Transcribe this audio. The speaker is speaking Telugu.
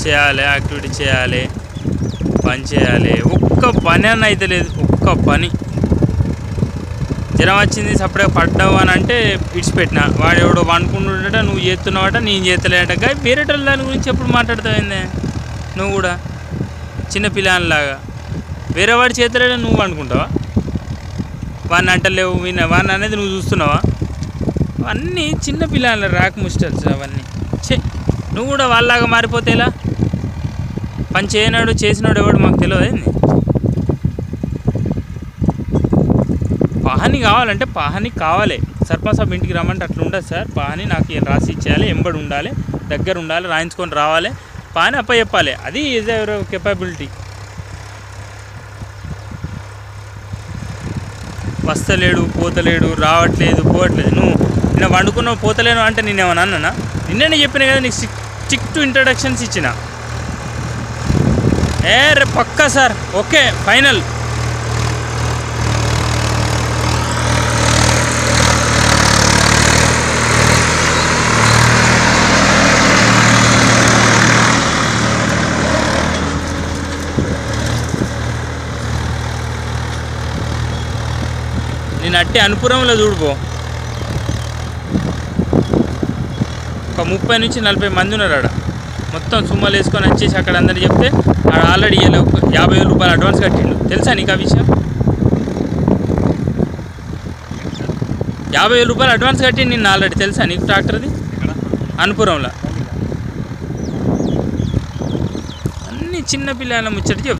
చేయాలి, యాక్టివిటీ చేయాలి, పని చేయాలి. ఒక్క పని అని అయితే లేదు, ఒక్క పని. జ్వరం వచ్చింది సపరేట్గా పడ్డావు అని అంటే ఇడిచిపెట్టినా, వాడు ఎవడో వండుకుంటుండట, నువ్వు చేస్తున్నావట, నేను చేస్తలేట. వేరే దాని గురించి ఎప్పుడు మాట్లాడుతావుందే నువ్వు కూడా చిన్న పిల్లలాగా. వేరే వాడు చేతలేట నువ్వు వండుకుంటావా? వాడిని అంటలేవు, వాడిని అనేది నువ్వు చూస్తున్నావా? అన్నీ చిన్న పిల్లల రాక్ ముస్టల్స్ అవన్నీ. నువ్వు కూడా వాళ్ళలాగా మారిపోతే ఎలా? పని చేయనాడు చేసినాడు ఎవడు మాకు తెలియదు ఏంది? పహాని కావాలంటే పహాని కావాలి. సర్పంచ్ సాబ్ ఇంటికి రమ్మంటే అట్లా ఉండదు సార్. పహాని నాకు రాసి ఇచ్చేయాలి, ఎంబడి ఉండాలి, దగ్గర ఉండాలి, రాయించుకొని రావాలి, పహాని అప్ప చెప్పాలి. అది ఈజ్ ఎవరో కెపాబిలిటీ. వస్తలేడు, పోతలేడు, రావట్లేదు, పోవట్లేదు. నువ్వు నిన్న వండుకున్నావు, పోతలేను అంటే నేనేమన్నా అన్నానా? నిన్నే చెప్పిన కదా నీకు స్టిక్ టు ఇంట్రడక్షన్స్ ఇచ్చిన. రే పక్కా సార్, ఓకే ఫైనల్. నేను అట్టే అనుపురంలో చూడిపో, ఒక 30 నుంచి 40 మంది ఉన్నారు ఆడ. మొత్తం సుమ్మలు వేసుకొని వచ్చేసి అక్కడ అందరు చెప్తే ఆడ ఆల్రెడీ 50,000 రూపాయలు అడ్వాన్స్ కట్టిండు. తెలుసా నీకు ఆ విషయం? 50,000 రూపాయలు అడ్వాన్స్ కట్టిండు నిన్న ఆల్రెడీ. తెలుసా నీకు? ట్రాక్టర్ది అనుపురంలో. అన్నీ చిన్న పిల్లల ముచ్చట చెప్తా.